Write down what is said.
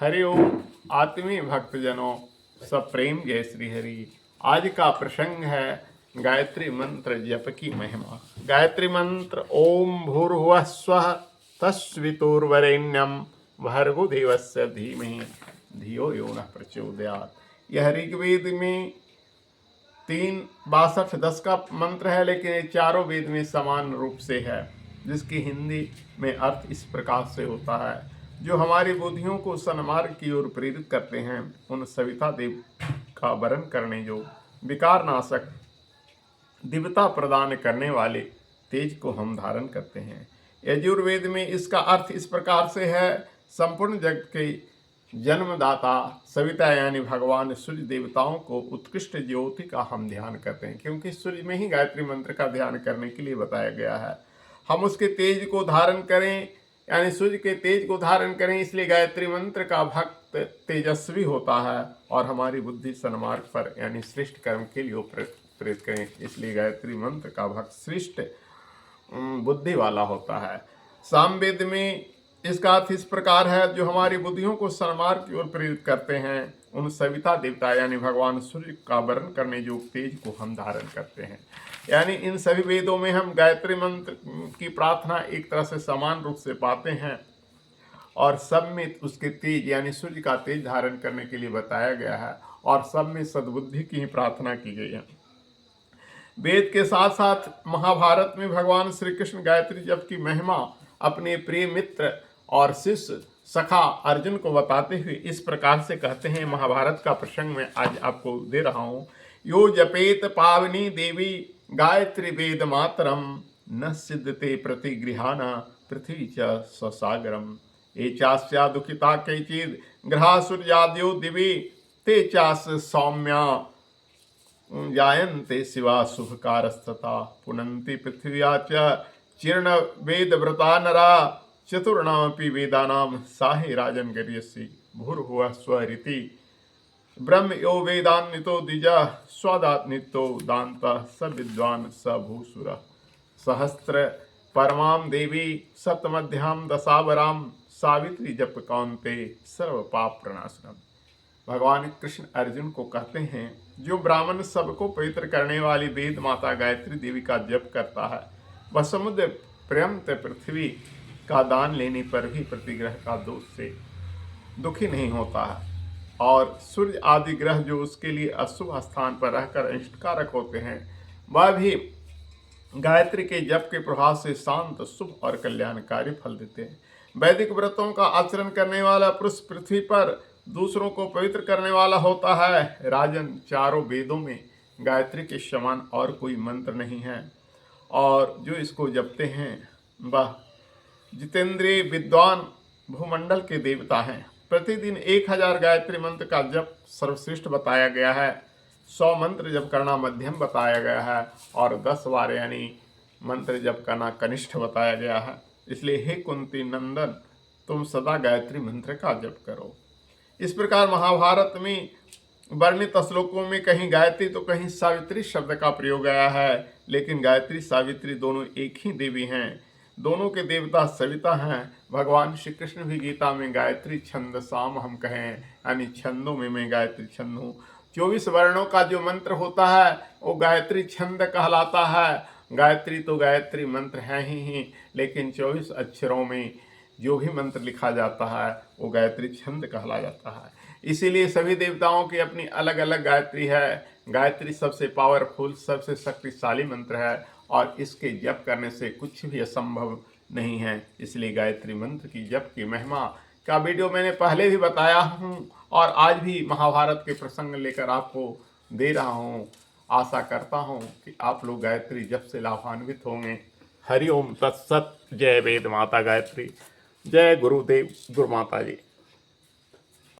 हरि ओम। आत्मीय भक्तजनों, सब प्रेम जय श्री हरि। आज का प्रसंग है गायत्री मंत्र जप की महिमा। गायत्री मंत्र ओम भूर्भुवः स्वः तस्वितुर्वरेण्यं भर्गो देवस्य धीमहि धियो यो नः प्रचोदयात्। यह ऋग्वेद में 3:62-10 का मंत्र है, लेकिन ये चारों वेद में समान रूप से है, जिसकी हिंदी में अर्थ इस प्रकार से होता है। जो हमारी बुद्धियों को सन्मार्ग की ओर प्रेरित करते हैं, उन सविता देव का वरण करने जो विकार नाशक दिव्यता प्रदान करने वाले तेज को हम धारण करते हैं। यजुर्वेद में इसका अर्थ इस प्रकार से है, संपूर्ण जगत के जन्मदाता सविता यानी भगवान सूर्य देवताओं को उत्कृष्ट ज्योति का हम ध्यान करते हैं, क्योंकि सूर्य में ही गायत्री मंत्र का ध्यान करने के लिए बताया गया है। हम उसके तेज को धारण करें, यानी सूर्य के तेज को धारण करें, इसलिए गायत्री मंत्र का भक्त तेजस्वी होता है और हमारी बुद्धि सन्मार्ग पर यानी श्रेष्ठ कर्म के लिए प्रेरित करें, इसलिए गायत्री मंत्र का भक्त श्रेष्ठ बुद्धि वाला होता है। सामवेद में इसका अर्थ इस प्रकार है, जो हमारी बुद्धियों को सन्मार्ग की ओर प्रेरित करते हैं, उन सविता देवता यानी भगवान सूर्य का वरण करने योग्य तेज को हम धारण करते हैं। यानी इन सभी वेदों में हम गायत्री मंत्र की प्रार्थना एक तरह से समान रूप से पाते हैं और सब में उसके तेज यानी सूर्य का तेज धारण करने के लिए बताया गया है और सब में सद्बुद्धि की ही प्रार्थना की गई है। वेद के साथ साथ महाभारत में भगवान श्री कृष्ण गायत्री जप की महिमा अपने प्रिय मित्र और शिष्य सखा अर्जुन को बताते हुए इस प्रकार से कहते हैं। महाभारत का प्रसंग मैं आज आपको दे रहा हूँ। यो जपेत पावनी देवी गायत्री वेद मातरम न सिद्धते प्रतिगृहाना पृथ्वी च ससागरम। ये चास्या दुखिता कैचिद ग्रहा सूर्याद्यो दिवी ते चास सौम्या जायन्ते शिवा शुभकारस्तथा पुनन्ति पृथिव्या च चीर्ण वेद व्रता नरा चतुर्णामपि वेदानाम साहि राजन गर्यसि भूर्भुवः स्वरिति ब्रह्म यो वेदान्वितो द्विजा स्वदात्नितो दान्ता स विद्वान् स भूसुरः सहस्त्र परमां देवी सप्तमध्यां दशावरां सावित्री जप कौन्ते सर्व पाप प्रणाशनम। भगवान कृष्ण अर्जुन को कहते हैं, जो ब्राह्मण सबको पवित्र करने वाली वेद माता गायत्री देवी का जप करता है, वह समुद्र पर्यंत पृथ्वी का दान लेने पर भी प्रतिग्रह का दोष से दुखी नहीं होता है और सूर्य आदि ग्रह जो उसके लिए अशुभ स्थान पर रहकर अनिष्टकारक होते हैं, वह भी गायत्री के जप के प्रभाव से शांत शुभ और कल्याणकारी फल देते हैं। वैदिक व्रतों का आचरण करने वाला पुरुष पृथ्वी पर दूसरों को पवित्र करने वाला होता है। राजन, चारों वेदों में गायत्री के समान और कोई मंत्र नहीं है और जो इसको जपते हैं वह जितेंद्रिय विद्वान भूमंडल के देवता हैं। प्रतिदिन 1000 गायत्री मंत्र का जप सर्वश्रेष्ठ बताया गया है। 100 मंत्र जप करना मध्यम बताया गया है और 10 बार यानी मंत्र जप करना कनिष्ठ बताया गया है। इसलिए हे कुंती नंदन, तुम सदा गायत्री मंत्र का जप करो। इस प्रकार महाभारत में वर्णित श्लोकों में कहीं गायत्री तो कहीं सावित्री शब्द का प्रयोग आया है, लेकिन गायत्री सावित्री दोनों एक ही देवी हैं। दोनों के देवता सविता हैं। भगवान श्री कृष्ण भी गीता में गायत्री छंद साम हम कहें, यानी छंदों में मैं गायत्री छंद हूँ। 24 वर्णों का जो मंत्र होता है वो गायत्री छंद कहलाता है। गायत्री तो गायत्री मंत्र है ही, लेकिन 24 अक्षरों में जो भी मंत्र लिखा जाता है वो गायत्री छंद कहला जाता है। इसीलिए सभी देवताओं की अपनी अलग अलग गायत्री है। गायत्री सबसे पावरफुल, सबसे शक्तिशाली मंत्र है और इसके जप करने से कुछ भी असंभव नहीं है। इसलिए गायत्री मंत्र की जप की महिमा का वीडियो मैंने पहले भी बताया हूँ और आज भी महाभारत के प्रसंग लेकर आपको दे रहा हूँ। आशा करता हूँ कि आप लोग गायत्री जप से लाभान्वित होंगे। हरि ओम तत्सत। जय वेद माता गायत्री, जय गुरुदेव गुरु माता जी।